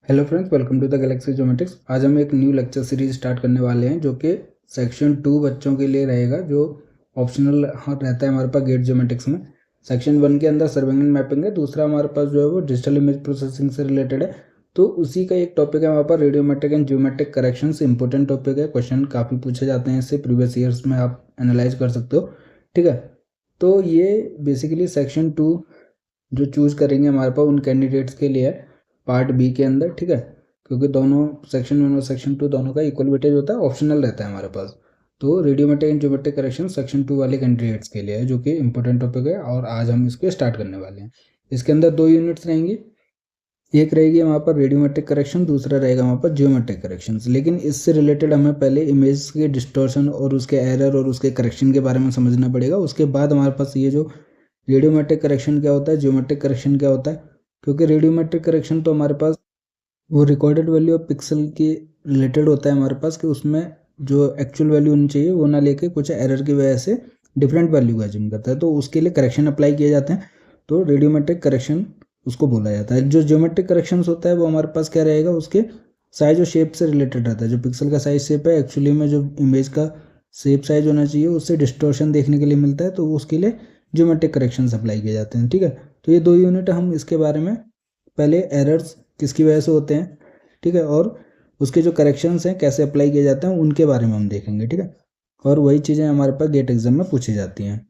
Hello friends, welcome to the galaxy geometrics. आज हम एक न्यू लेक्चर सीरीज स्टार्ट करने वाले हैं जो कि सेक्शन 2 बच्चों के लिए रहेगा, जो ऑप्शनल रहता है हमारे पास गेट ज्योमेट्रिक्स में। सेक्शन 1 के अंदर सर्विंग एंड मैपिंग है, दूसरा हमारे पास जो है वो डिजिटल इमेज प्रोसेसिंग से रिलेटेड है। तो उसी का एक टॉपिक है हमारे पास radiometric and geometric corrections. Important topic है, क्वेश्चन काफ़ी पूछे जाते हैं इससे, प्रीवियस ईयर्स में आप एनालाइज कर सकते हो। ठीक है, तो ये बेसिकली सेक्शन 2 जो चूज करेंगे हमारे पास उन कैंडिडेट्स के लिए है पार्ट बी के अंदर। ठीक है, क्योंकि दोनों सेक्शन 1 और सेक्शन 2 दोनों का इक्वल वेटेज होता है, ऑप्शनल रहता है हमारे पास। तो radiometric and geometric correction section 2 वाले कैंडिडेट्स के लिए है, जो कि इंपॉर्टेंट टॉपिक है और आज हम इसको स्टार्ट करने वाले हैं। इसके अंदर 2 यूनिट्स रहेंगी, एक रहेगी वहाँ पर रेडियोमेट्रिक करेक्शन, दूसरा रहेगा वहाँ पर जियोमेट्रिक करेक्शंस। लेकिन इससे रिलेटेड हमें पहले इमेज के डिस्टॉर्शन और उसके एरर और उसके करेक्शन के बारे में समझना पड़ेगा। उसके बाद हमारे पास ये जो रेडियोमेट्रिक करेक्शन क्या होता है, जियोमेट्रिक करेक्शन क्या होता है। क्योंकि रेडियोमेट्रिक करेक्शन तो हमारे पास वो रिकॉर्डेड वैल्यू ऑफ पिक्सल के रिलेटेड होता है हमारे पास, कि उसमें जो एक्चुअल वैल्यू होनी चाहिए वो ना लेके कुछ एरर की वजह से डिफरेंट वैल्यू का अज्यूम करता है, तो उसके लिए करेक्शन अप्लाई किए जाते हैं। तो रेडियोमेट्रिक करेक्शन उसको बोला जाता है। जो ज्योमेट्रिक करेक्शंस होता है वो हमारे पास क्या रहेगा, उसके साइज और शेप से रिलेटेड रहता है। जो पिक्सल का साइज शेप है, एक्चुअली में जो इमेज का शेप साइज होना चाहिए उससे डिस्टोर्शन देखने के लिए मिलता है, तो उसके लिए ज्योमेट्रिक करेक्शंस अप्लाई किए जाते हैं। ठीक है, तो ये 2 यूनिट हम इसके बारे में पहले एरर्स किसकी वजह से होते हैं, ठीक है, और उसके जो करेक्शंस हैं कैसे अप्लाई किए जाते हैं उनके बारे में हम देखेंगे। ठीक है, और वही चीज़ें हमारे पास गेट एग्जाम में पूछी जाती हैं।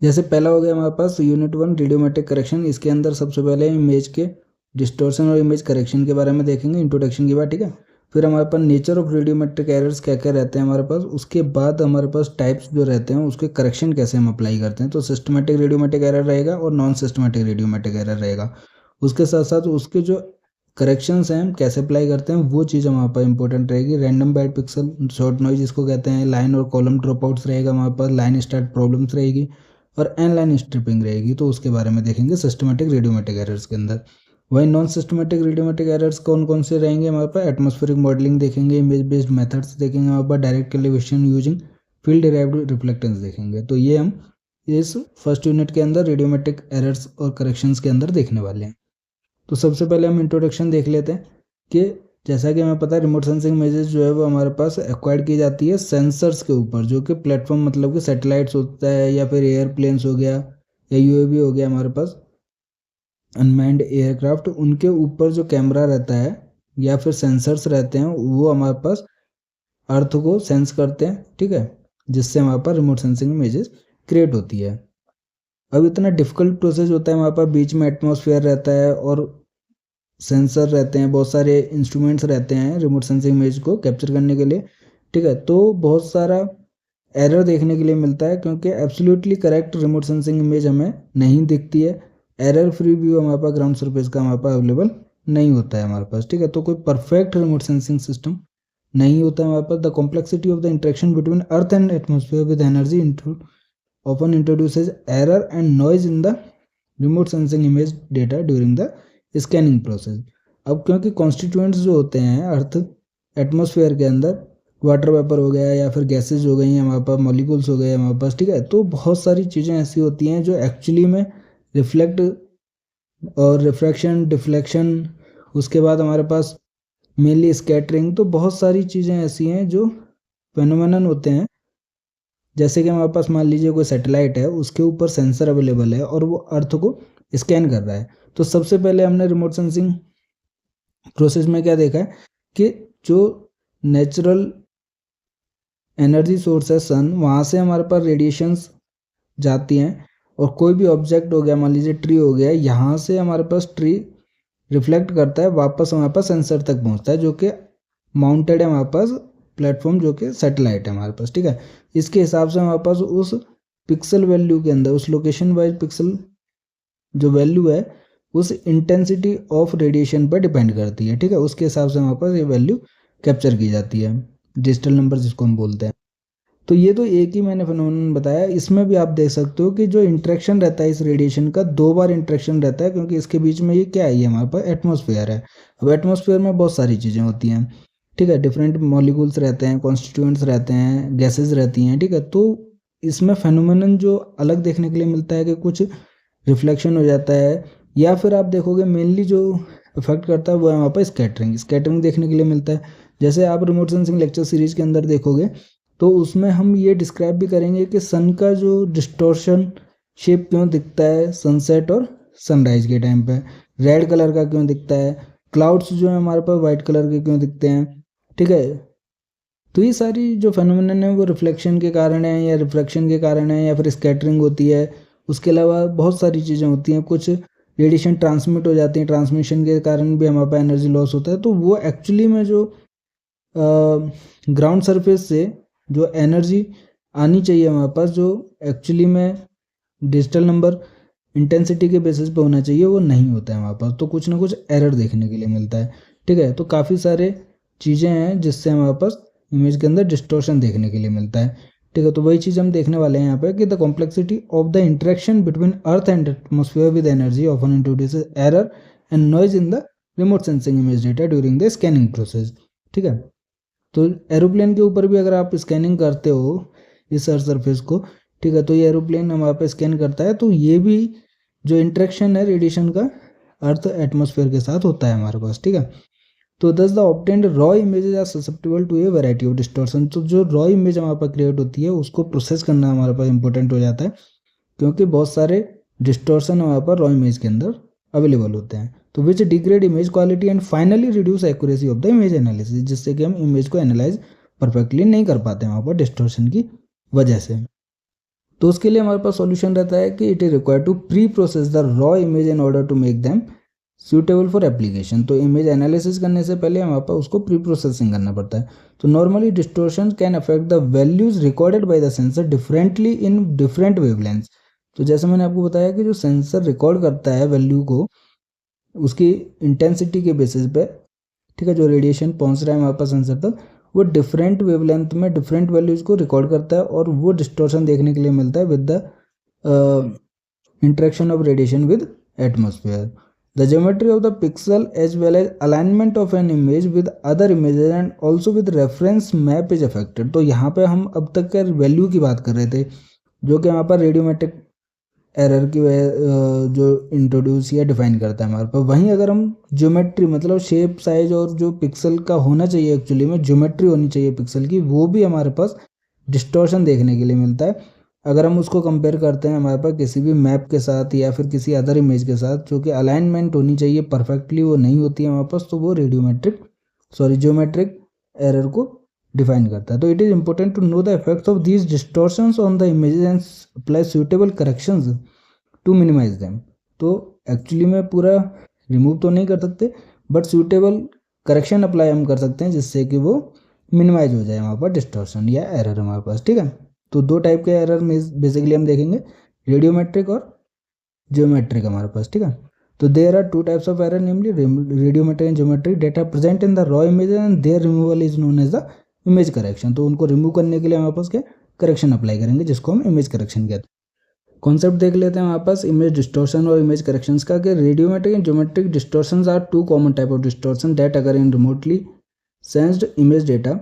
जैसे पहला हो गया हमारे पास यूनिट 1 रेडियोमेट्रिक करेक्शन। इसके अंदर सबसे पहले इमेज के डिस्टोर्शन और इमेज करेक्शन के बारे में देखेंगे इंट्रोडक्शन के बाद। ठीक है, फिर हमारे पास नेचर ऑफ रेडियोमेट्रिक एरर्स क्या क्या रहते हैं हमारे पास। उसके बाद हमारे पास टाइप्स जो रहते हैं उसके करेक्शन कैसे हम अप्लाई करते हैं। तो सिस्टमेटिक रेडियोमेट्रिक एरर रहेगा और नॉन सिस्टमेटिक रेडियोमेट्रिक एरर रहेगा। उसके साथ साथ उसके जो करेक्शंस हैं हम कैसे अप्लाई करते हैं वो चीज़ हमारे पास इंपॉर्टेंट रहेगी। Random byte pixel short noise जिसको कहते हैं, लाइन और कॉलम ड्रॉप आउट्स रहेगा हमारे पास, लाइन स्टार्ट प्रॉब्लम्स रहेगी और एन लाइन स्ट्रिपिंग रहेगी। तो उसके बारे में देखेंगे सिस्टमेटिक रेडियोमेट्रिक एरर्स के अंदर। वही नॉन सिस्टमेटिक रेडियोमेट्रिक एरर्स कौन कौन से रहेंगे हमारे पास, एटमॉस्फेरिक मॉडलिंग देखेंगे, इमेज बेस्ड मेथड्स देखेंगे हमारे पास, direct calibration using field derived reflectance देखेंगे। तो ये हम इस फर्स्ट यूनिट के अंदर रेडियोमेट्रिक एरर्स और करेक्शंस के अंदर देखने वाले हैं। तो सबसे पहले हम इंट्रोडक्शन देख लेते हैं कि जैसा कि हमें पता है रिमोट सेंसिंग इमेजेस जो है वो हमारे पास एक्वायर्ड की जाती है सेंसर्स के ऊपर, जो कि प्लेटफॉर्म मतलब कि सैटेलाइट्स होता है या फिर एयरप्लेन्स हो गया या यूएवी हो गया हमारे पास, अनमैन्ड एयरक्राफ्ट, उनके ऊपर जो कैमरा रहता है या फिर सेंसर्स रहते हैं वो हमारे पास अर्थ को सेंस करते हैं। ठीक है, जिससे हमारे पास रिमोट सेंसिंग इमेजेस क्रिएट होती है। अब इतना डिफिकल्ट प्रोसेस होता है हमारे पास, बीच में एटमॉस्फेयर रहता है और सेंसर रहते हैं, बहुत सारे इंस्ट्रूमेंट्स रहते हैं रिमोट सेंसिंग इमेज को कैप्चर करने के लिए। ठीक है, तो बहुत सारा एरर देखने के लिए मिलता है, क्योंकि absolutely correct remote sensing image हमें नहीं दिखती है। एरर फ्री व्यू हमारे पास ग्राउंड सरफेस का हमारे पास अवेलेबल नहीं होता है हमारे पास। ठीक है, तो कोई परफेक्ट रिमोट सेंसिंग सिस्टम नहीं होता है हमारे पास। The complexity of the interaction between earth and atmosphere with energy often introduces error and noise in the remote sensing image data during the scanning process. अब क्योंकि कॉन्स्टिट्यूएंट्स जो होते हैं अर्थ एटमॉस्फेयर के अंदर, वाटर वेपर हो गया या फिर गैसेज हो गई हमारे पास, मॉलिक्यूल्स हो गए हमारे पास। ठीक है, तो बहुत सारी चीज़ें ऐसी होती हैं जो एक्चुअली में रिफ्लेक्ट और रिफ्रैक्शन डिफ्लेक्शन, उसके बाद हमारे पास मेनली स्कैटरिंग, तो बहुत सारी चीज़ें ऐसी हैं जो फेनोमेनन होते हैं। जैसे कि हमारे पास मान लीजिए कोई सैटेलाइट है, उसके ऊपर सेंसर अवेलेबल है और वो अर्थ को स्कैन कर रहा है। तो सबसे पहले हमने रिमोट सेंसिंग प्रोसेस में क्या देखा है कि जो नेचुरल एनर्जी सोर्स है सन, वहाँ से हमारे पास रेडिएशंस जाती हैं और कोई भी ऑब्जेक्ट हो गया, मान लीजिए ट्री हो गया, यहाँ से हमारे पास ट्री रिफ्लेक्ट करता है, वापस हमारे पास सेंसर तक पहुँचता है, जो कि माउंटेड है हमारे पास प्लेटफॉर्म, जो कि सैटेलाइट है हमारे पास। ठीक है, इसके हिसाब से हमारे पास उस पिक्सल वैल्यू के अंदर, उस लोकेशन वाइज पिक्सल जो वैल्यू है उस इंटेंसिटी ऑफ रेडिएशन पर डिपेंड करती है। ठीक है, उसके हिसाब से हमारे पास ये वैल्यू कैप्चर की जाती है, डिजिटल नंबर जिसको हम बोलते हैं। तो ये तो एक ही मैंने फिनोमेनन बताया। इसमें भी आप देख सकते हो कि जो इंटरेक्शन रहता है इस रेडिएशन का, 2 बार इंटरेक्शन रहता है, क्योंकि इसके बीच में ये क्या है, ये हमारे पास एटमॉस्फेयर है। अब एटमॉस्फेयर में बहुत सारी चीज़ें होती हैं। ठीक है, डिफरेंट मॉलिक्यूल्स रहते हैं, कॉन्स्टिट्यूएंट्स रहते हैं, गैसेज रहती हैं। ठीक है, तो इसमें फेनोमेनन जो अलग देखने के लिए मिलता है कि कुछ रिफ्लेक्शन हो जाता है, या फिर आप देखोगे मेनली जो इफेक्ट करता है वो है वहाँ पर स्कैटरिंग। स्कैटरिंग देखने के लिए मिलता है। जैसे आप रिमोट सेंसिंग लेक्चर सीरीज के अंदर देखोगे तो उसमें हम ये डिस्क्राइब भी करेंगे कि सन का जो डिस्टॉर्शन शेप क्यों दिखता है सनसेट और सनराइज के टाइम पे, रेड कलर का क्यों दिखता है, क्लाउड्स जो है हमारे पास वाइट कलर के क्यों दिखते हैं, ठीक है। तो ये सारी जो फेनोमेनन है वो रिफ्लेक्शन के कारण है या रिफ्रैक्शन के कारण है या फिर स्कैटरिंग होती है। उसके अलावा बहुत सारी चीज़ें होती हैं, कुछ रेडिएशन ट्रांसमिट हो जाती हैं, ट्रांसमिशन के कारण भी हमारे पास एनर्जी लॉस होता है। तो वो एक्चुअली में जो ग्राउंड सरफेस से जो एनर्जी आनी चाहिए हमारे पास, जो एक्चुअली में डिजिटल नंबर इंटेंसिटी के बेसिस पे होना चाहिए, वो नहीं होता है हमारे पास। तो कुछ ना कुछ एरर देखने के लिए मिलता है, ठीक है। तो काफ़ी सारे चीज़ें हैं जिससे हमारे पास इमेज के अंदर डिस्टॉर्शन देखने के लिए मिलता है, ठीक है। तो वही चीज़ हम देखने वाले हैं यहाँ पे कि the complexity of the interaction between earth and atmosphere with energy often introduces error and noise in the remote sensing image data during the scanning process, ठीक है। तो एरोप्लेन के ऊपर भी अगर आप स्कैनिंग करते हो इस अर्थ सरफेस को, ठीक है, तो ये एरोप्लेन हमारे पे स्कैन करता है, तो ये भी जो इंटरेक्शन है रेडिएशन का अर्थ एटमॉस्फेयर के साथ होता है हमारे पास, ठीक है। तो thus the obtained raw images are susceptible to a variety of distortion. तो जो रॉ इमेज हमारे पास क्रिएट होती है उसको प्रोसेस करना हमारे पास इंपॉर्टेंट हो जाता है, क्योंकि बहुत सारे डिस्टॉर्शन हमारे पास रॉ इमेज के अंदर अवेलेबल होते हैं। तो which degrade image quality and finally reduce accuracy of the image analysis, जिससे कि हम इमेज को एनालाइज परफेक्टली नहीं कर पाते हैं वहाँ पर डिस्टॉर्शन की वजह से। तो उसके लिए हमारे पास सॉल्यूशन रहता है कि it is required to pre process the raw image in order to make them suitable for application. तो इमेज एनालिसिस करने से पहले हमारे पास उसको प्री प्रोसेसिंग करना पड़ता है। तो normally distortion can affect the values recorded by the sensor differently in different wavelengths. तो जैसे मैंने आपको बताया कि जो सेंसर रिकॉर्ड करता है वैल्यू को उसकी इंटेंसिटी के बेसिस पे, ठीक है, जो रेडिएशन पहुंच रहा है हमारे पास सेंसर तक, वो डिफरेंट वेवलेंथ में डिफरेंट वैल्यूज को रिकॉर्ड करता है और वो डिस्टॉर्शन देखने के लिए मिलता है with the interaction of radiation with atmosphere. The geometry of the pixel as well as alignment of an image with other images and also with reference map is affected. तो यहाँ पे हम अब तक के वैल्यू की बात कर रहे थे जो कि हमारे पास रेडियोमेट्रिक एरर की वजह जो इंट्रोड्यूस या डिफाइन करता है हमारे पास। वहीं अगर हम ज्योमेट्री मतलब शेप साइज और जो पिक्सल का होना चाहिए एक्चुअली में ज्योमेट्री होनी चाहिए पिक्सल की, वो भी हमारे पास डिस्टॉर्शन देखने के लिए मिलता है। अगर हम उसको कंपेयर करते हैं हमारे पास किसी भी मैप के साथ या फिर किसी अदर इमेज के साथ जो कि अलाइनमेंट होनी चाहिए परफेक्टली, वो नहीं होती है हमारे पास, तो वो ज्योमेट्रिक एरर को डिफाइन करता है। तो it is important to know the effects of these distortions on the images and apply suitable corrections to minimise them. तो एक्चुअली में पूरा रिमूव तो नहीं कर सकते बट सूटेबल करेक्शन अप्लाई हम कर सकते हैं जिससे कि वो मिनिमाइज हो जाए हमारे पास डिस्टॉर्शन या एरर हमारे पास, ठीक है। तो दो टाइप के एरर में बेसिकली हम देखेंगे, रेडियोमेट्रिक और ज्योमेट्रिक हमारे पास, ठीक है। तो there are two types of error namely radiometric and geometric data present in the raw image and their removal is known as the image correction. तो उनको रिमूव करने के लिए हमारे पास क्या करेक्शन अप्लाई करेंगे जिसको हम इमेज करेक्शन कहते हैं। कॉन्सेप्ट देख लेते हैं हमारे पास इमेज डिस्टॉर्शन और इमेज करेक्शंस का, कि radiometric and geometric distortions are two common type of distortion that occur in remotely sensed image data.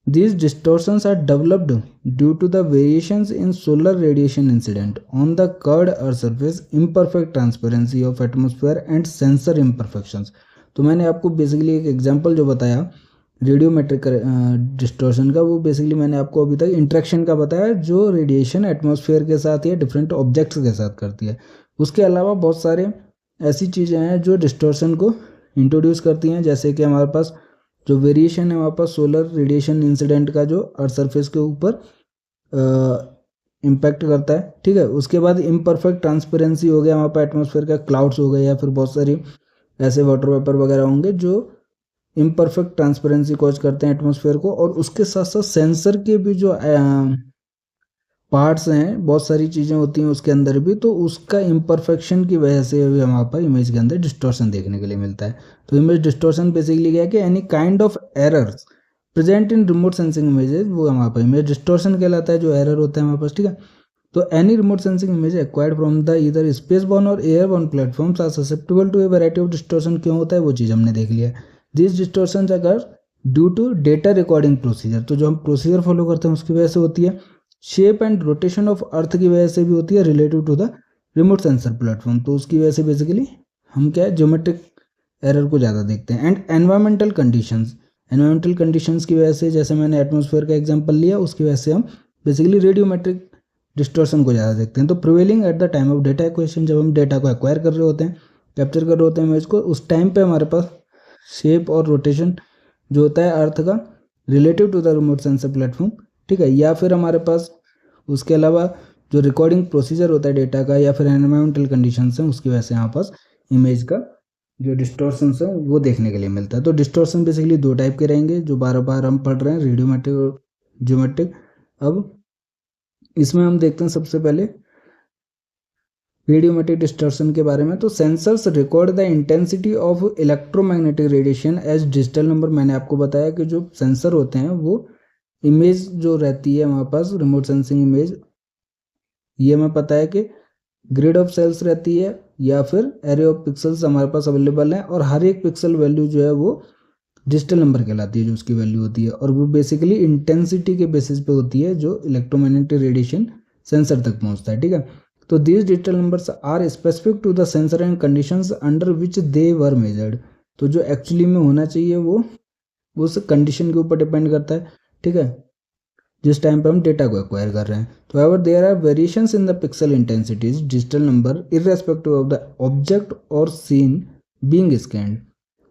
These distortions are developed due to the variations in solar radiation incident on the curved earth surface, imperfect transparency of atmosphere and sensor imperfections। तो मैंने आपको basically एक example जो बताया radiometric distortion का, वो basically मैंने आपको अभी तक इंट्रैक्शन का बताया जो रेडिएशन एटमॉस्फेयर के साथ या डिफरेंट ऑब्जेक्ट्स के साथ करती है। उसके अलावा बहुत सारे ऐसी चीज़ें हैं जो डिस्टॉर्शन को इंट्रोड्यूस करती हैं, जैसे कि हमारे पास जो वेरिएशन है वहाँ पर सोलर रेडिएशन इंसिडेंट का जो अर्थ सरफेस के ऊपर इम्पैक्ट करता है, ठीक है। उसके बाद इम्परफेक्ट ट्रांसपेरेंसी हो गया वहाँ पर एटमॉस्फेयर का, क्लाउड्स हो गए या फिर बहुत सारी ऐसे वाटर वेपर वगैरह होंगे जो इम्परफेक्ट ट्रांसपेरेंसी कॉज करते हैं एटमॉस्फेयर को। और उसके साथ साथ सेंसर के भी जो पार्ट्स हैं, बहुत सारी चीज़ें होती हैं उसके अंदर भी, तो उसका इम्परफेक्शन की वजह से भी हमारे पास इमेज के अंदर डिस्टॉर्शन देखने के लिए मिलता है। तो इमेज डिस्टॉर्शन बेसिकली क्या है कि any kind of errors present in remote sensing images, वो हमारे पास इमेज डिस्टॉर्शन कहलाता है, जो एरर होता है हमारे पास, ठीक है। तो any remote sensing image acquired from the either space borne और air borne platforms are susceptible to a variety of distortion. क्यों होता है वो चीज़ हमने देख लिया। दिस डिस्टॉर्शन अगर due to data recording procedure, तो जो हम प्रोसीजर फॉलो करते हैं उसकी वजह से होती है। Shape and rotation of earth की वजह से भी होती है relative to the remote sensor platform, तो उसकी वजह से बेसिकली हम क्या है ज्योमेट्रिक एरर को ज़्यादा देखते हैं। एंड एनवायरमेंटल कंडीशंस की वजह से, जैसे मैंने एटमॉस्फेयर का एग्जांपल लिया, उसकी वजह से हम बेसिकली रेडियोमेट्रिक डिस्टॉर्शन को ज़्यादा देखते हैं। तो prevailing at the time of data acquisition, जब हम डेटा को एक्वायर कर रहे होते हैं, कैप्चर कर रहे होते हैं इमेज को, उस टाइम पे हमारे पास शेप और रोटेशन जो होता है अर्थ का relative to the remote sensor platform, ठीक है, या फिर हमारे पास उसके अलावा जो रिकॉर्डिंग प्रोसीजर होता है डेटा का, या फिर एनवायरमेंटल कंडीशंस हैं, उसकी वजह से यहाँ पास इमेज का जो डिस्टॉर्शंस है वो देखने के लिए मिलता है। तो डिस्टॉर्शन बेसिकली दो टाइप के रहेंगे जो बार बार हम पढ़ रहे हैं, रेडियोमेट्रिक और ज्योमेट्रिक। अब इसमें हम देखते हैं सबसे पहले रेडियोमेट्रिक डिस्टॉर्शन के बारे में। तो sensors record the intensity of electromagnetic radiation as digital number. मैंने आपको बताया कि जो सेंसर होते हैं वो इमेज जो रहती है हमारे पास, रिमोट सेंसिंग इमेज, ये हमें पता है कि ग्रिड ऑफ सेल्स रहती है या फिर एरे ऑफ पिक्सल्स हमारे पास अवेलेबल है, और हर एक पिक्सल वैल्यू जो है वो डिजिटल नंबर कहलाती है जो उसकी वैल्यू होती है, और वो बेसिकली इंटेंसिटी के बेसिस पे होती है जो इलेक्ट्रोमैग्नेटिक रेडिएशन सेंसर तक पहुंचता है, ठीक है। तो these digital numbers are specific to the sensor and conditions under which they were measured. तो जो एक्चुअली में होना चाहिए वो उस कंडीशन के ऊपर डिपेंड करता है, ठीक है, जिस टाइम पे हम डेटा को एक्वायर कर रहे हैं। तो ever there are variations in the pixel intensities digital number irrespective of the object और सीन बीइंग स्कैन्ड।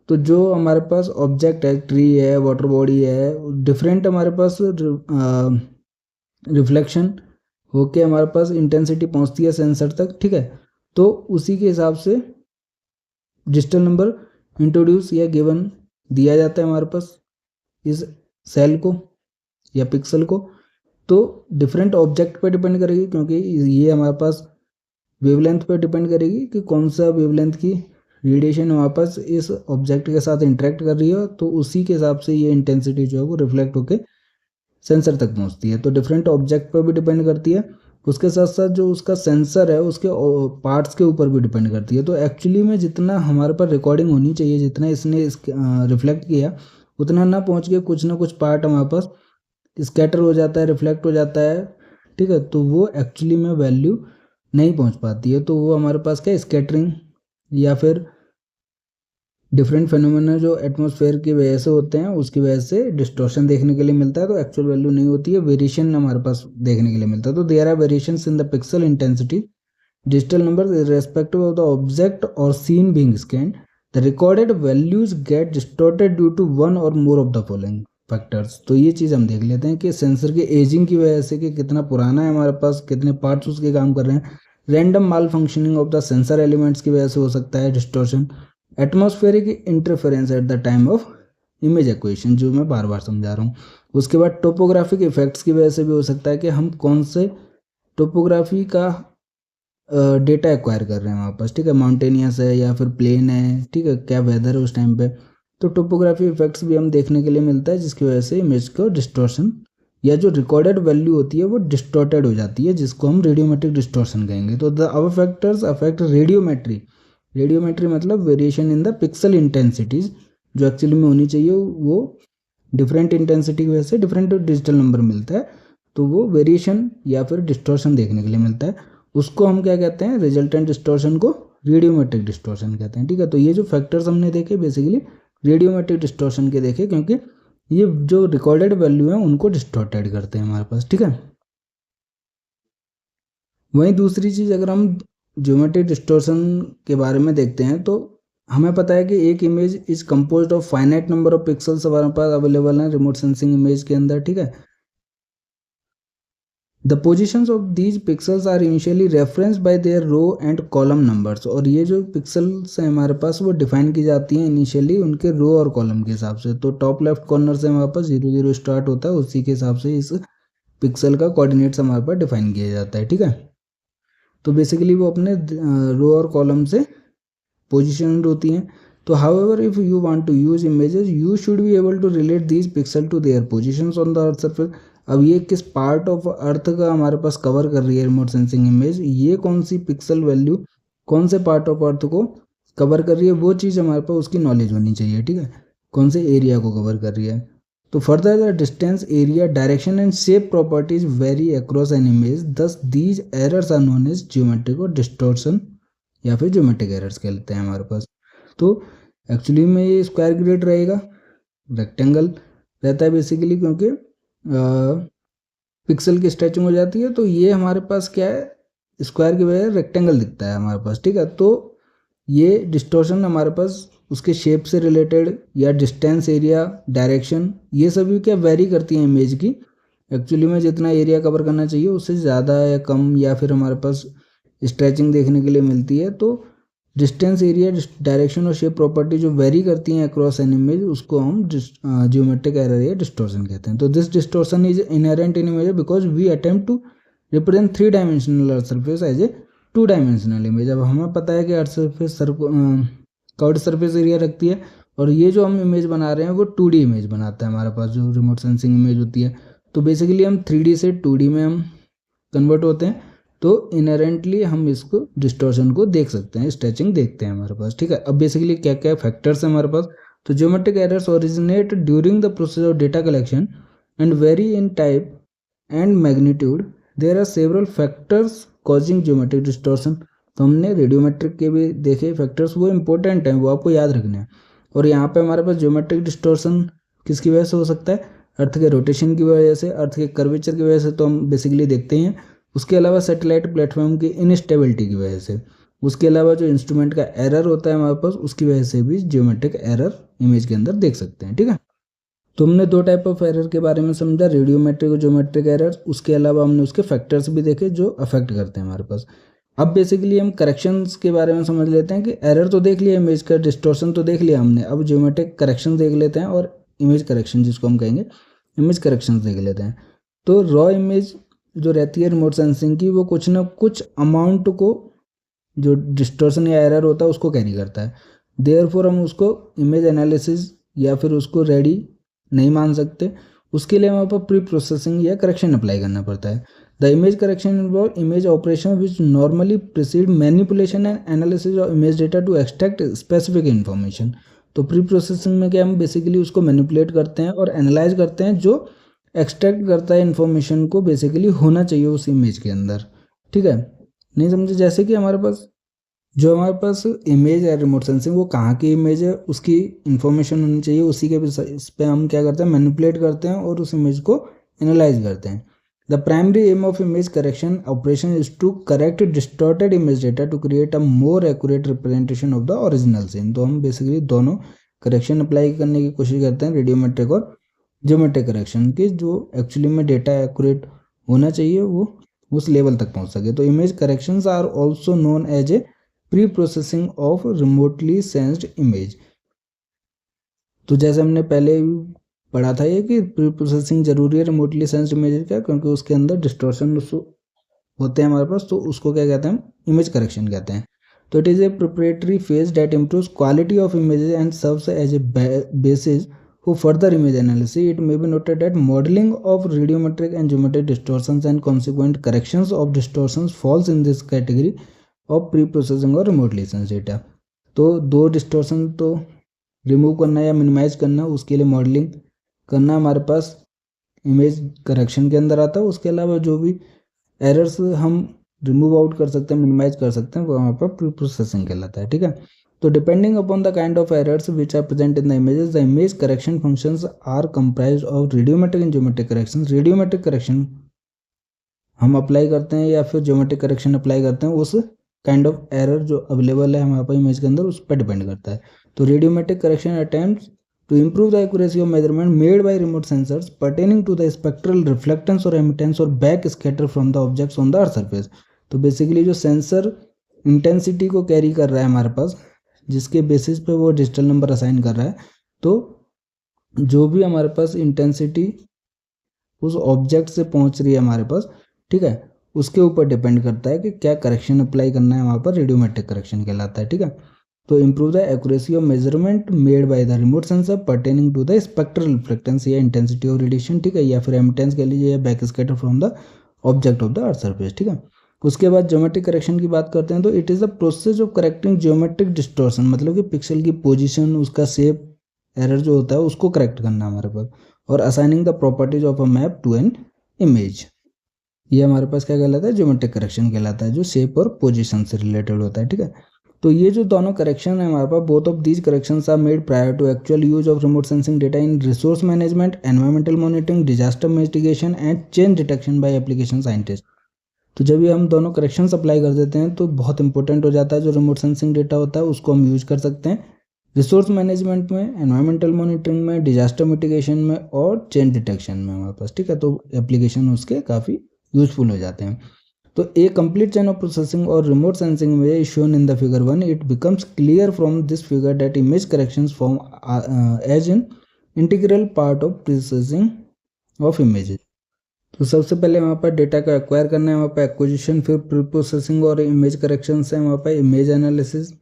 तो जो हमारे पास ऑब्जेक्ट है, ट्री है, वाटर बॉडी है, डिफरेंट हमारे पास रिफ्लेक्शन होके हमारे पास इंटेंसिटी पहुंचती है सेंसर तक, ठीक है। तो उसी के हिसाब से डिजिटल नंबर इंट्रोड्यूस या गिवन दिया जाता है हमारे पास इस सेल को या पिक्सल को। तो डिफरेंट ऑब्जेक्ट पे डिपेंड करेगी, क्योंकि ये हमारे पास वेवलेंथ पे डिपेंड करेगी कि कौन सा वेवलेंथ की रेडिएशन हमारे पास इस ऑब्जेक्ट के साथ इंटरेक्ट कर रही है, तो उसी के हिसाब से ये इंटेंसिटी जो है वो रिफ्लेक्ट होके सेंसर तक पहुंचती है। तो डिफरेंट ऑब्जेक्ट पर भी डिपेंड करती है, उसके साथ साथ जो उसका सेंसर है उसके पार्ट्स के ऊपर भी डिपेंड करती है। तो एक्चुअली में जितना हमारे पास रिकॉर्डिंग होनी चाहिए, जितना इसने रिफ्लेक्ट किया, उतना ना पहुंच के कुछ ना कुछ पार्ट हमारे पास स्कैटर हो जाता है, रिफ्लेक्ट हो जाता है, ठीक है। तो वो एक्चुअली में वैल्यू नहीं पहुंच पाती है। तो वो हमारे पास क्या स्कैटरिंग या फिर डिफरेंट फिनोमेना जो एटमॉस्फेयर की वजह से होते हैं उसकी वजह से डिस्टॉर्शन देखने के लिए मिलता है। तो एक्चुअल वैल्यू नहीं होती है, वेरिएशन हमारे पास देखने के लिए मिलता है। तो there are variations in the pixel intensity digital number irrespective of the object और scene being scanned, the recorded values get distorted due to one or more of the following factors. तो ये चीज़ हम देख लेते हैं कि सेंसर के ageing की वजह से कि कितना पुराना है हमारे पास, कितने पार्ट्स उसके काम कर रहे हैं, random mall functioning of the sensor elements की वजह से हो सकता है distortion, atmospheric interference at the time of image equation, जो मैं बार बार समझा रहा हूँ। उसके बाद टोपोग्राफिक इफेक्ट्स की वजह से भी हो सकता है कि हम कौन से टोपोग्राफी का डेटा एक्वायर कर रहे हैं वहाँ पास, ठीक है, माउंटेनियस है या फिर प्लेन है, ठीक है, क्या वेदर है उस टाइम पे। तो टोपोग्राफी इफेक्ट्स भी हम देखने के लिए मिलता है, जिसकी वजह से इमेज को डिस्टॉर्शन या जो रिकॉर्डेड वैल्यू होती है वो डिस्टॉर्टेड हो जाती है, जिसको हम रेडियोमेट्रिक डिस्टॉर्शन कहेंगे। तो the above factors affect radiometry. Radiometry मतलब variation in the pixel intensities, जो एक्चुअली में होनी चाहिए वो डिफरेंट इंटेंसिटी की वजह से डिफरेंट डिजिटल नंबर मिलता है, तो वो वेरिएशन या फिर डिस्टॉर्शन देखने के लिए मिलता है। उसको हम क्या कहते हैं, रिजल्टेंट डिस्टॉर्शन को रेडियोमेट्रिक डिस्टॉर्शन कहते हैं, ठीक है। तो ये जो फैक्टर्स हमने देखे बेसिकली रेडियोमेट्रिक डिस्टॉर्शन के देखे, क्योंकि ये जो रिकॉर्डेड वैल्यू है उनको डिस्टॉर्टेड करते हैं हमारे पास, ठीक है। वहीं दूसरी चीज़ अगर हम ज्योमेट्रिक डिस्टॉर्शन के बारे में देखते हैं, तो हमें पता है कि एक image is composed of finite number of pixels हमारे पास अवेलेबल हैं रिमोट सेंसिंग इमेज के अंदर, ठीक है। The positions of these pixels are initially reference by their row and column numbers. और ये जो पिक्सल्स हैं हमारे पास वो डिफाइन की जाती हैं इनिशियली उनके रो और कॉलम के हिसाब से। तो टॉप लेफ्ट कॉर्नर से हमारे पास 0 0 स्टार्ट होता है, उसी के हिसाब से इस पिक्सल का कोऑर्डिनेट्स हमारे पास डिफाइन किया जाता है, ठीक है। तो बेसिकली वो अपने रो और कॉलम से पोजिशन होती हैं। तो however if you want to use images you should be able to relate these pixel to their positions on the earth surface. अब ये किस पार्ट ऑफ अर्थ का हमारे पास कवर कर रही है रिमोट सेंसिंग इमेज, ये कौन सी पिक्सल वैल्यू कौन से पार्ट ऑफ अर्थ को कवर कर रही है, वो चीज़ हमारे पास उसकी नॉलेज होनी चाहिए, ठीक है, कौन से एरिया को कवर कर रही है। तो further the distance, area, direction and shape properties vary across an image, thus these errors are known as geometric और डिस्टॉर्शन या फिर ज्योमेट्रिक एरर्स कहते हैं हमारे पास। तो एक्चुअली में ये स्क्वायर ग्रिड रहेगा, रेक्टेंगल रहता है बेसिकली, क्योंकि पिक्सल की स्ट्रेचिंग हो जाती है। तो ये हमारे पास क्या है, स्क्वायर की वजह रेक्टेंगल दिखता है हमारे पास, ठीक है। तो ये डिस्टॉर्शन हमारे पास उसके शेप से रिलेटेड या डिस्टेंस, एरिया, डायरेक्शन, ये सभी क्या वेरी करती हैं इमेज की। एक्चुअली में जितना एरिया कवर करना चाहिए उससे ज़्यादा या कम, या फिर हमारे पास स्ट्रेचिंग देखने के लिए मिलती है। तो डिस्टेंस, एरिया, डायरेक्शन और शेप प्रॉपर्टी जो वेरी करती हैं अक्रॉस एन इमेज, उसको हम जियोमेट्रिक एरर या डिस्टॉर्शन कहते हैं। तो this distortion is inherent in image because we attempt to represent 3 dimensional earth surface as a 2 dimensional image. अब हमें पता है कि earth surface curved surface area रखती है, और ये जो हम इमेज बना रहे हैं वो 2D इमेज बनाता है हमारे पास, जो रिमोट सेंसिंग इमेज होती है। तो बेसिकली हम 3D से 2D में हम कन्वर्ट होते हैं। तो इनहेरेंटली हम इसको डिस्टॉर्शन को देख सकते हैं, स्ट्रेचिंग देखते हैं हमारे पास, ठीक है। अब बेसिकली क्या क्या फैक्टर्स हैं हमारे पास। तो geometric errors originate during the process of data collection and vary in type and magnitude. There are several factors causing geometric distortion. तो हमने रेडियोमेट्रिक के भी देखे फैक्टर्स, वो इंपॉर्टेंट हैं, वो आपको याद रखने हैं। और यहाँ पे हमारे पास ज्योमेट्रिक डिस्टॉर्शन किसकी वजह से हो सकता है, अर्थ के रोटेशन की वजह से, अर्थ के कर्वेचर की वजह से, तो हम बेसिकली देखते हैं। उसके अलावा सैटेलाइट प्लेटफॉर्म की इनस्टेबिलिटी की वजह से, उसके अलावा जो इंस्ट्रूमेंट का एरर होता है हमारे पास, उसकी वजह से भी ज्योमेट्रिक एरर इमेज के अंदर देख सकते हैं, ठीक है। तो हमने 2 टाइप ऑफ एरर के बारे में समझा, रेडियोमेट्रिक और ज्योमेट्रिक एरर। उसके अलावा हमने उसके फैक्टर्स भी देखे जो अफेक्ट करते हैं हमारे पास। अब बेसिकली हम करेक्शंस के बारे में समझ लेते हैं कि एरर तो देख लिया इमेज का, डिस्टॉर्शन तो देख लिया हमने, अब ज्योमेट्रिक करेक्शन देख लेते हैं, और इमेज करेक्शन जिसको हम कहेंगे इमेज करेक्शन देख लेते हैं। तो रॉ इमेज जो रहती है रिमोट सेंसिंग की, वो कुछ ना कुछ अमाउंट को, जो डिस्टॉर्शन या एरर होता है उसको कैरी करता है। देयरफॉर हम उसको इमेज एनालिसिस या फिर उसको रेडी नहीं मान सकते। उसके लिए हमारे पास प्री प्रोसेसिंग या करेक्शन अप्लाई करना पड़ता है। The image correction involve image operation which normally precede manipulation and analysis of image data to extract specific information. तो प्री प्रोसेसिंग में क्या, हम बेसिकली उसको मैनिपुलेट करते हैं और एनालाइज करते हैं, जो एक्सट्रैक्ट करता है इन्फॉर्मेशन को बेसिकली होना चाहिए उस इमेज के अंदर, ठीक है। नहीं समझे, जैसे कि हमारे पास इमेज है रिमोट सेंसिंग, वो कहाँ की इमेज है उसकी इन्फॉर्मेशन होनी चाहिए, उसी के इस पर हम क्या करते हैं, मैनिपुलेट करते हैं और उस इमेज को एनालाइज करते हैं। The primary aim of image correction operation is to correct distorted image data to create a more accurate representation of the original scene. तो हम बेसिकली दोनों करेक्शन अप्लाई करने की कोशिश करते हैं, रेडियोमेट्रिक और ज्योमेट्रिक करेक्शन की, जो एक्चुअली में डेटा एक्यूरेट होना चाहिए वो उस लेवल तक पहुंच सके। तो image corrections are also known as a pre processing of remotely sensed image. तो जैसे हमने पहले पढ़ा था ये कि प्री प्रोसेसिंग जरूरी है रिमोटली सेंस्ड इमेज का, क्योंकि उसके अंदर डिस्टॉर्शन होते हैं हमारे पास, तो उसको क्या कहते हैं, इमेज करेक्शन कहते हैं। तो it is a preparatory phase that improves quality of images and serves as a basis for further image analysis. It may be noted that modeling of radiometric and geometric distortions and consequent corrections of distortions falls in this category of pre-processing और remotely sensed data. तो 2 distortion तो remove करना या minimise करना, उसके लिए modelling करना हमारे पास इमेज करेक्शन के अंदर आता है। उसके अलावा जो भी एरर्स हम रिमूव आउट कर सकते हैं, मिनिमाइज कर सकते हैं, वो हमारे पास प्री प्रोसेसिंग कहलाता है, ठीक है। तो depending upon the kind of errors which are present in the images, the image correction functions are comprised of radiometric and geometric corrections. Radiometric correction हम अप्लाई करते हैं या फिर ज्योमेट्रिक करेक्शन अप्लाई करते हैं, उस काइंड ऑफ एरर जो available है हमारे पास इमेज के अंदर, उस पर डिपेंड करता है। तो radiometric correction attempts to improve the accuracy of measurement made by remote sensors pertaining to the spectral reflectance or emittance or back scatter from the objects on the earth surface। तो basically जो sensor intensity को carry कर रहा है हमारे पास, जिसके basis पे वो डिजिटल नंबर असाइन कर रहा है, तो जो भी हमारे पास इंटेंसिटी उस ऑब्जेक्ट से पहुंच रही है हमारे पास, ठीक है, उसके ऊपर डिपेंड करता है कि क्या करेक्शन अप्लाई करना है, वहाँ पर रेडियोमेट्रिक करेक्शन कहलाता है, ठीक है। तो improve the accuracy of measurement made by the remote sensor pertaining to the spectral reflectance या इंटेंसिटी ऑफ रेडिएशन, ठीक है, या फिर एमिटेंस कह लीजिए, या back scatter from the object of the earth surface, ठीक है। उसके बाद ज्योमेट्रिक करेक्शन की बात करते हैं। तो it is the process of correcting geometric distortion, मतलब कि पिक्सल की पोजीशन, उसका शेप एरर जो होता है उसको करेक्ट करना हमारे पास, और assigning the properties of a map to an image, ये हमारे पास क्या कहलाता है, ज्योमेट्रिक करेक्शन कहलाता है, जो शेप और पोजीशन से रिलेटेड होता है, ठीक है। तो ये जो दोनों करेक्शन है हमारे पास, both of these corrections are made prior to actual use of remote sensing data in resource management, environmental monitoring, disaster mitigation and change detection by application scientist. तो जब ये हम दोनों करेक्शंस अप्लाई कर देते हैं तो बहुत इंपॉर्टेंट हो जाता है, जो रिमोट सेंसिंग डेटा होता है उसको हम यूज कर सकते हैं रिसोर्स मैनेजमेंट में, एनवायरमेंटल मॉनिटरिंग में, डिजास्टर मिटिगेशन में और चेंज डिटेक्शन में हमारे पास, ठीक है। तो एप्लीकेशन उसके काफ़ी यूजफुल हो जाते हैं। तो a complete chain of processing और रिमोट सेंसिंग में is shown in the figure 1। It becomes clear from this figure that image corrections form as in integral part of processing of images. तो सबसे पहले वहाँ पर डेटा को acquire करना है, वहाँ पर एक्विजिशन, फिर प्री प्रोसेसिंग और इमेज करेक्शन है, वहाँ पर इमेज एनालिसिस,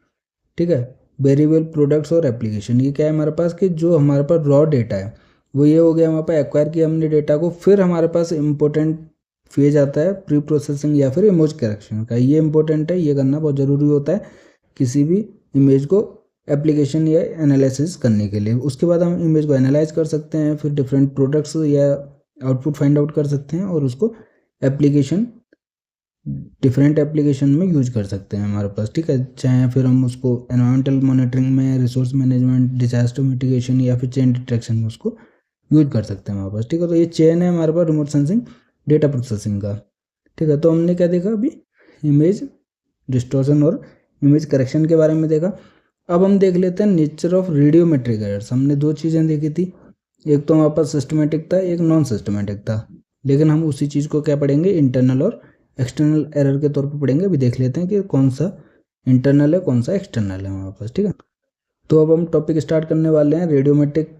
ठीक है, वेरिएबल प्रोडक्ट्स और एप्लीकेशन। ये क्या है हमारे पास कि जो हमारे पास रॉ डेटा है वो ये हो गया, वहाँ पर एक्वायर किया हमने डेटा को, फिर हमारे पास इंपॉर्टेंट फेज आता है प्री प्रोसेसिंग या फिर इमेज करेक्शन का। ये इंपॉर्टेंट है, ये करना बहुत ज़रूरी होता है किसी भी इमेज को एप्लीकेशन या एनालिसिस करने के लिए। उसके बाद हम इमेज को एनालाइज कर सकते हैं, फिर डिफरेंट प्रोडक्ट्स या आउटपुट फाइंड आउट कर सकते हैं और उसको एप्लीकेशन, डिफरेंट एप्लीकेशन में यूज कर सकते हैं हमारे पास, ठीक है। चाहे फिर हम उसको एनवायरमेंटल मॉनिटरिंग में, रिसोर्स मैनेजमेंट, डिजास्टर मिटिगेशन या फिर चेन डिटेक्शन में उसको यूज कर सकते हैं हमारे पास, ठीक है। तो ये चेन है हमारे पास रिमोट सेंसिंग डेटा प्रोसेसिंग का, ठीक है। तो हमने क्या देखा अभी, इमेज डिस्टॉर्शन और इमेज करेक्शन के बारे में देखा। अब हम देख लेते हैं नेचर ऑफ रेडियोमेट्रिक एरर्स। हमने दो चीज़ें देखी थी, एक तो हमारे पास सिस्टमेटिक था, एक नॉन सिस्टमेटिक था, लेकिन हम उसी चीज़ को क्या पढ़ेंगे, इंटरनल और एक्सटर्नल एरर के तौर पर पढ़ेंगे। अभी देख लेते हैं कि कौन सा इंटरनल है कौन सा एक्सटर्नल है हमारे पास, ठीक है। तो अब हम टॉपिक स्टार्ट करने वाले हैं रेडियोमेट्रिक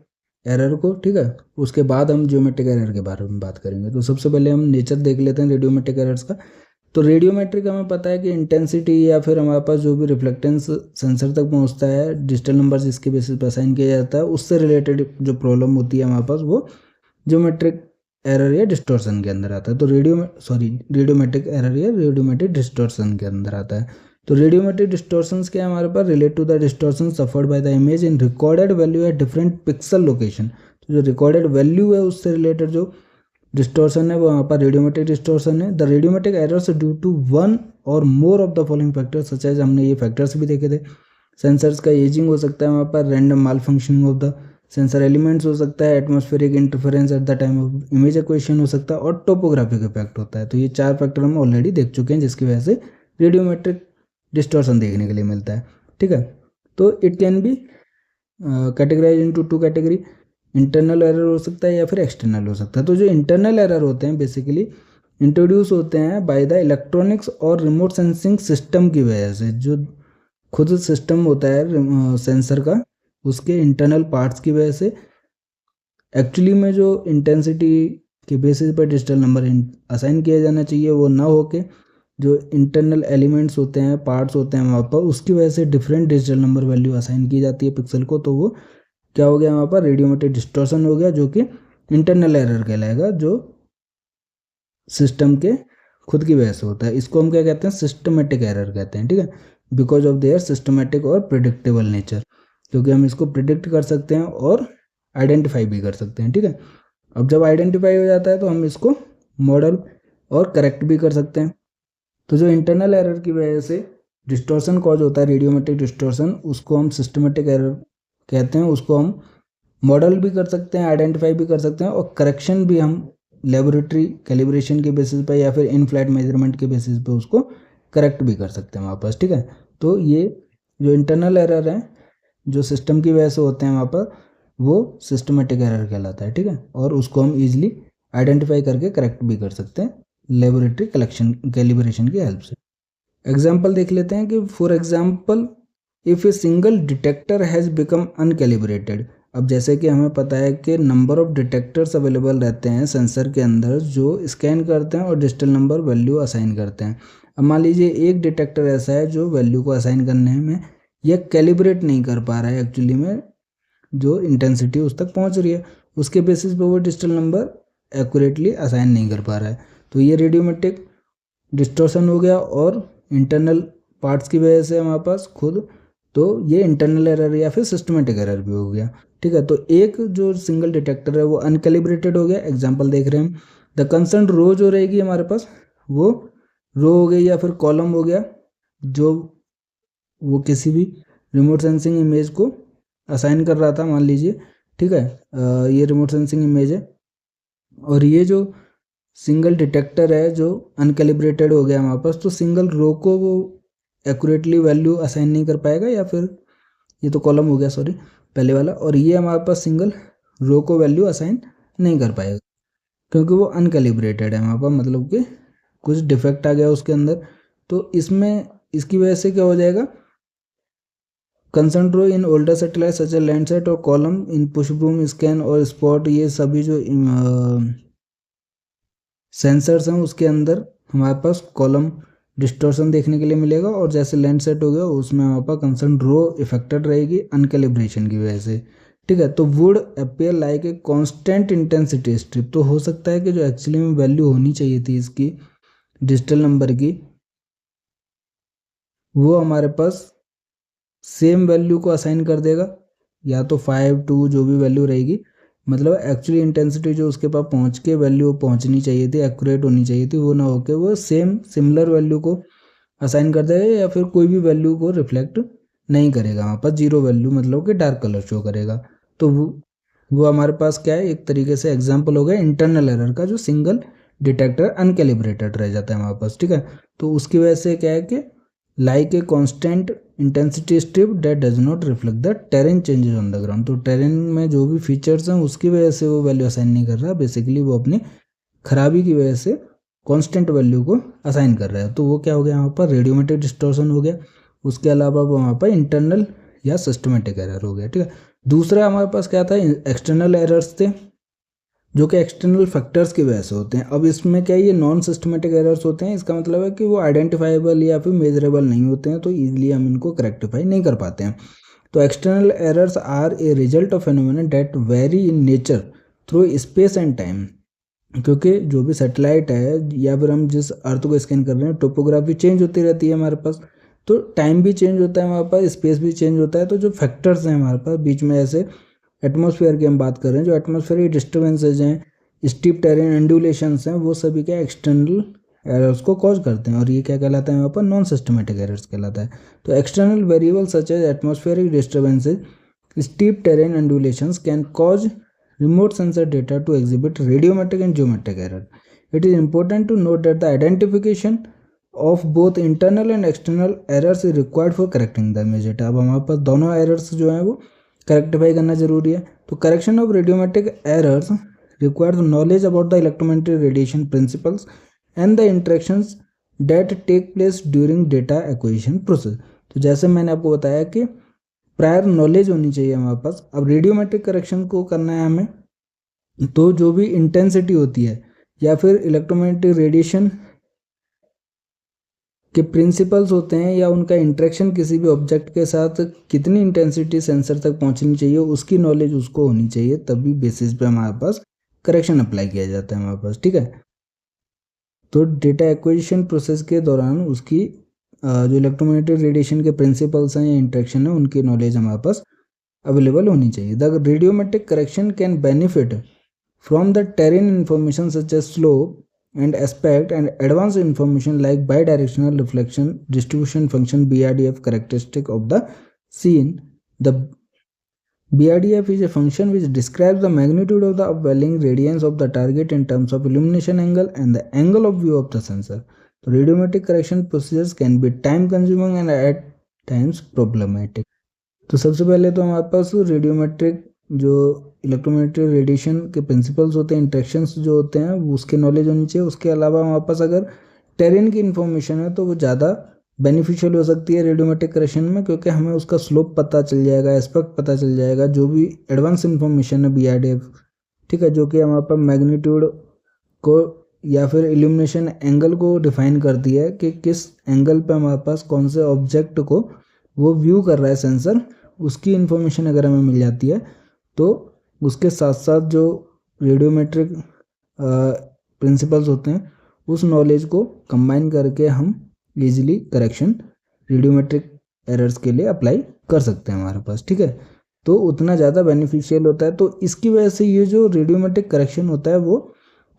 एरर को, ठीक है। उसके बाद हम जियोमेट्रिक एरर के बारे में बात करेंगे। तो सबसे पहले हम नेचर देख लेते हैं रेडियोमेट्रिक एरर्स का। तो रेडियोमेट्रिक हमें पता है कि इंटेंसिटी या फिर हमारे पास जो भी रिफ्लेक्टेंस सेंसर तक पहुंचता है, डिजिटल नंबर जिसके बेसिस पर असाइन किया जाता है, उससे रिलेटेड जो प्रॉब्लम होती है हमारे पास वो जियोमेट्रिक एरर या डिस्टॉर्शन के अंदर आता है। तो रेडियोमेट्रिक एरर या रेडियोमेट्रिक डिस्टॉर्शन के अंदर आता है। तो रेडियोमेट्रिक डिस्टॉर्शंस क्या है हमारे पास, relate to the distortion suffered by the image in recorded value at different pixel location. तो जो रिकॉर्डेड वैल्यू है उससे रिलेटेड जो डिस्टॉर्शन है वो वहाँ पर रेडियोमेट्रिक डिस्टॉर्शन है। The radiometric errors due to one or more of the following factors, such as, हमने ये फैक्टर्स भी देखे थे। सेंसर्स का एजिंग हो सकता है वहाँ पर, random mall functioning of the sensor elements हो सकता है, atmospheric interference at the time of image equation हो सकता है, और टोपोग्राफिक इफेक्ट होता है। तो ये चार फैक्टर हम ऑलरेडी देख चुके हैं जिसकी वजह से रेडियोमेट्रिक डिस्टॉर्शन देखने के लिए मिलता है, ठीक है। तो it can be categorize into two category, internal error हो सकता है या फिर एक्सटर्नल हो सकता है। तो जो इंटरनल एरर होते हैं बेसिकली इंट्रोड्यूस होते हैं बाय द इलेक्ट्रॉनिक्स और रिमोट सेंसिंग सिस्टम की वजह से। जो खुद सिस्टम होता है सेंसर का, उसके इंटरनल पार्ट्स की वजह से एक्चुअली में जो इंटेंसिटी के बेसिस पर डिजिटल नंबर असाइन किया जाना चाहिए वो ना होके जो इंटरनल एलिमेंट्स होते हैं, पार्ट्स होते हैं वहाँ पर, उसकी वजह से different digital number value assign की जाती है पिक्सल को। तो वो क्या हो गया वहाँ पर, रेडियोमेट्रिक डिस्टॉर्शन हो गया, जो कि इंटरनल एरर कहलाएगा, जो सिस्टम के खुद की वजह से होता है। इसको हम क्या कहते हैं, सिस्टमेटिक एरर कहते हैं, ठीक है, बिकॉज ऑफ देयर सिस्टमेटिक और प्रिडिक्टेबल नेचर, क्योंकि हम इसको प्रिडिक्ट कर सकते हैं और आइडेंटिफाई भी कर सकते हैं, ठीक है। अब जब आइडेंटिफाई हो जाता है तो हम इसको मॉडल और करेक्ट भी कर सकते हैं। तो जो इंटरनल एरर की वजह से डिस्टॉर्शन कॉज होता है, रेडियोमेट्रिक डिस्टॉर्शन, उसको हम सिस्टमेटिक एरर कहते हैं। उसको हम मॉडल भी कर सकते हैं, आइडेंटिफाई भी कर सकते हैं, और करेक्शन भी हम लेबोरेटरी कैलिब्रेशन के बेसिस पे या फिर इन फ्लाइट मेजरमेंट के बेसिस पे उसको करेक्ट भी कर सकते हैं वहाँ पर, ठीक है। तो ये जो इंटरनल एरर है जो सिस्टम की वजह से होते हैं वहाँ पर, वो सिस्टमेटिक एरर कहलाता है, ठीक है। और उसको हम ईजिली आइडेंटिफाई करके करेक्ट भी कर सकते हैं लेबोरेटरी कैलिब्रेशन की हेल्प से। एग्जाम्पल देख लेते हैं कि for example if a single detector has become uncalibrated. अब जैसे कि हमें पता है कि नंबर ऑफ डिटेक्टर्स अवेलेबल रहते हैं सेंसर के अंदर जो स्कैन करते हैं और डिजिटल नंबर वैल्यू असाइन करते हैं। अब मान लीजिए एक डिटेक्टर ऐसा है जो वैल्यू को असाइन करने में यह कैलिब्रेट नहीं कर पा रहा है, एक्चुअली में जो इंटेंसिटी उस तक पहुंच रही है उसके बेसिस पे वो डिजिटल नंबर एक्यूरेटली असाइन नहीं कर पा रहा है। तो ये रेडियोमेट्रिक डिस्टॉर्शन हो गया, और इंटरनल पार्ट्स की वजह से हमारे पास खुद, तो ये इंटरनल एरर या फिर सिस्टमेटिक एरर भी हो गया, ठीक है। तो एक जो सिंगल डिटेक्टर है वो अनकैलिब्रेटेड हो गया। एग्जांपल देख रहे हैं हम, द कंसर्न रो जो रहेगी हमारे पास वो रो हो गई या फिर कॉलम हो गया, जो वो किसी भी रिमोट सेंसिंग इमेज को असाइन कर रहा था, मान लीजिए, ठीक है। ये रिमोट सेंसिंग इमेज है और ये जो सिंगल डिटेक्टर है जो अनकैलिब्रेटेड हो गया हमारे पास, तो सिंगल रो को वो एक्यूरेटली वैल्यू असाइन नहीं कर पाएगा, या फिर ये तो कॉलम हो गया, सॉरी, पहले वाला, और ये हमारे पास सिंगल रो को वैल्यू असाइन नहीं कर पाएगा क्योंकि वो अनकैलिब्रेटेड है हमारे पास, मतलब कि कुछ डिफेक्ट आ गया उसके अंदर। तो इसमें इसकी वजह से क्या हो जाएगा, concern row in older satellite such a Landsat और कॉलम इन पुशबूम स्कैन और स्पॉट, ये सभी जो सेंसर्स हैं उसके अंदर हमारे पास कॉलम डिस्टॉर्शन देखने के लिए मिलेगा, और जैसे लैंडसेट हो गया उसमें हमारे पास कंसर्न रो इफेक्टेड रहेगी अनकैलिब्रेशन की वजह से, ठीक है। तो would appear like a constant intensity strip, तो हो सकता है कि जो एक्चुअली में वैल्यू होनी चाहिए थी इसकी डिजिटल नंबर की, वो हमारे पास सेम वैल्यू को असाइन कर देगा, या तो 5 2 जो भी वैल्यू रहेगी, मतलब एक्चुअली इंटेंसिटी जो उसके पास पहुंच के वैल्यू पहुंचनी चाहिए थी, एक्यूरेट होनी चाहिए थी, वो ना होके वो सेम सिमिलर वैल्यू को असाइन कर देगा, या फिर कोई भी वैल्यू को रिफ्लेक्ट नहीं करेगा, वहाँ पर जीरो वैल्यू मतलब कि डार्क कलर शो करेगा। तो वो हमारे पास क्या है, एक तरीके से एग्जाम्पल हो गया इंटरनल एरर का, जो सिंगल डिटेक्टर अनकैलिब्रेटेड रह जाता है हमारे पास, ठीक है। तो उसकी वजह से क्या है कि like a constant intensity strip that does not reflect the terrain changes on the ground, तो टेरेन में जो भी फीचर्स हैं उसकी वजह से वो वैल्यू असाइन नहीं कर रहा, बेसिकली वो अपनी खराबी की वजह से कांस्टेंट वैल्यू को असाइन कर रहा है। तो वो क्या हो गया, यहाँ पर रेडियोमेट्रिक डिस्टॉर्शन हो गया, उसके अलावा वो वहाँ पर इंटरनल या सिस्टमेटिक एरर हो गया, ठीक है। दूसरा हमारे पास क्या था, एक्सटर्नल एरर्स थे जो कि एक्सटर्नल फैक्टर्स की वजह से होते हैं। अब इसमें क्या है, ये नॉन सिस्टमेटिक एरर्स होते हैं, इसका मतलब है कि वो आइडेंटिफाइबल या फिर मेजरेबल नहीं होते हैं, तो ईजिली हम इनको करेक्टिफाई नहीं कर पाते हैं। तो external errors are a result of phenomena that vary in nature through space and time, क्योंकि जो भी सैटेलाइट है या फिर हम जिस अर्थ को स्कैन कर रहे हैं, टोपोग्राफी चेंज होती रहती है हमारे पास, तो टाइम भी चेंज होता है हमारे पास, स्पेस भी चेंज होता है। तो जो फैक्टर्स हैं हमारे पास बीच में, ऐसे एटमॉस्फेयर की हम बात कर रहे हैं, जो एटमॉस्फेयर डिस्टर्बेंसेज हैं, स्टीप टेरेन एंडुलेशंस हैं, वो सभी क्या एक्सटर्नल एरर्स को कॉज करते हैं, और ये क्या कहलाता है यहाँ पर, नॉन सिस्टमेटिक एरर्स कहलाता है। तो external variable such as atmospheric disturbances, steep terrain undulations can cause remote sensor data to exhibit radiometric and geometric error. It is important to note that the identification of both internal and external errors is required for correcting the image data. अब हमारे पास दोनों errors जो हैं वो करेक्टिफाई करना जरूरी है। तो correction of radiometric errors requires knowledge about the electromagnetic radiation principles and the interactions that take place during data acquisition process. तो जैसे मैंने आपको बताया कि प्रायर नॉलेज होनी चाहिए हमारे पास। अब रेडियोमेट्रिक करेक्शन को करना है हमें, तो जो भी इंटेंसिटी होती है या फिर इलेक्ट्रोमैग्नेटिक रेडिएशन के प्रिंसिपल्स होते हैं, या उनका इंटरेक्शन किसी भी ऑब्जेक्ट के साथ कितनी इंटेंसिटी सेंसर तक पहुंचनी चाहिए, उसकी नॉलेज उसको होनी चाहिए, तभी बेसिस पे हमारे पास करेक्शन अप्लाई किया जाता है हमारे पास, ठीक है। तो डेटा एक्विजिशन प्रोसेस के दौरान उसकी जो इलेक्ट्रोमैग्नेटिक रेडिएशन के प्रिंसिपल्स हैं या इंटरेक्शन है, उनकी नॉलेज हमारे पास अवेलेबल होनी चाहिए। The radiometric correction can benefit from the terrain information such as slope and aspect and advanced information like bidirectional reflection distribution function BRDF characteristic of the scene. The BRDF is a function which describes the magnitude of the upwelling radiance of the target in terms of illumination angle and the angle of view of the sensor. So radiometric correction procedures can be time consuming and at times problematic. तो सबसे पहले तो हमारे पास radiometric जो electromagnetic radiation के principles होते हैं, इंटरेक्शंस जो होते हैं, वो उसके नॉलेज होनी चाहिए। उसके अलावा हमारे पास अगर टेरेन की इन्फॉर्मेशन है तो वो ज़्यादा बेनिफिशियल हो सकती है रेडियोमेट्रिक करेक्शन में, क्योंकि हमें उसका स्लोप पता चल जाएगा, एस्पेक्ट पता चल जाएगा, जो भी एडवांस इन्फॉर्मेशन है BRDF, ठीक है, जो कि हमारे पास मैग्नीट्यूड को या फिर इल्यूमिनेशन एंगल को डिफाइन करती है कि किस एंगल पे हमारे पास कौन से ऑब्जेक्ट को वो व्यू कर रहा है सेंसर, उसकी इन्फॉर्मेशन अगर हमें मिल जाती है तो उसके साथ साथ जो रेडियोमेट्रिक प्रिंसिपल्स होते हैं उस नॉलेज को कंबाइन करके हम इजीली करेक्शन रेडियोमेट्रिक एरर्स के लिए अप्लाई कर सकते हैं हमारे पास, ठीक है। तो उतना ज़्यादा बेनिफिशियल होता है। तो इसकी वजह से ये जो रेडियोमेट्रिक करेक्शन होता है वो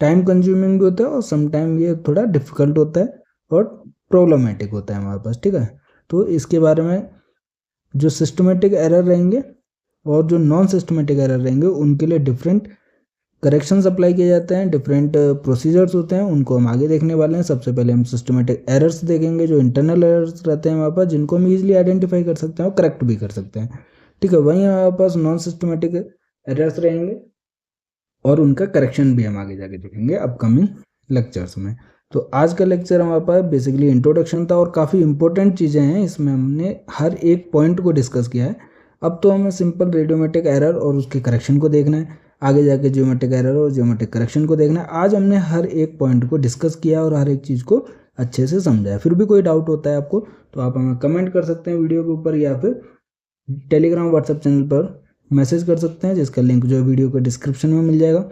टाइम कंज्यूमिंग भी होता है और समटाइम ये थोड़ा डिफिकल्ट होता है और प्रॉब्लमेटिक होता है हमारे पास, ठीक है। तो इसके बारे में जो सिस्टमेटिक एरर रहेंगे और जो नॉन सिस्टमेटिक एरर रहेंगे उनके लिए डिफरेंट करेक्शंस अप्लाई किए जाते हैं, डिफरेंट प्रोसीजर्स होते हैं, उनको हम आगे देखने वाले हैं। सबसे पहले हम सिस्टमेटिक एरर्स देखेंगे, जो इंटरनल एरर्स रहते हैं हमारे पास, जिनको हम ईजिली आइडेंटिफाई कर सकते हैं और करेक्ट भी कर सकते हैं। ठीक है, वहीं हमारे पास नॉन सिस्टमेटिक एरर्स रहेंगे और उनका करेक्शन भी हम आगे जाके देखेंगे अपकमिंग लेक्चर्स में। तो आज का लेक्चर हमारे पास बेसिकली इंट्रोडक्शन था और काफ़ी इंपॉर्टेंट चीज़ें हैं इसमें, हमने हर एक पॉइंट को डिस्कस किया है। अब तो हमें सिंपल रेडियोमेट्रिक एरर और उसके करेक्शन को देखना है, आगे जाके जियोमेट्रिक एरर और जियोमेट्रिक करेक्शन को देखना है। आज हमने हर एक पॉइंट को डिस्कस किया और हर एक चीज़ को अच्छे से समझा है। फिर भी कोई डाउट होता है आपको तो आप हमें कमेंट कर सकते हैं वीडियो के ऊपर, या फिर टेलीग्राम व्हाट्सएप चैनल पर मैसेज कर सकते हैं, जिसका लिंक जो है वीडियो के डिस्क्रिप्शन में मिल जाएगा।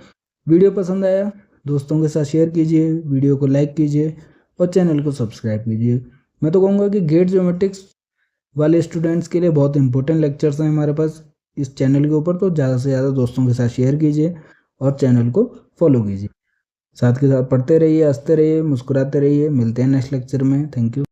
वीडियो पसंद आया दोस्तों के साथ शेयर कीजिए, वीडियो को लाइक कीजिए और चैनल को सब्सक्राइब कीजिए। मैं तो कहूँगा कि गेट ज्योमेट्रिक्स वाले स्टूडेंट्स के लिए बहुत इंपॉर्टेंट लेक्चर्स हैं हमारे पास इस चैनल के ऊपर, तो ज़्यादा से ज़्यादा दोस्तों के साथ शेयर कीजिए और चैनल को फॉलो कीजिए। साथ के साथ पढ़ते रहिए, हंसते रहिए, मुस्कुराते रहिए। मिलते हैं नेक्स्ट लेक्चर में। Thank you.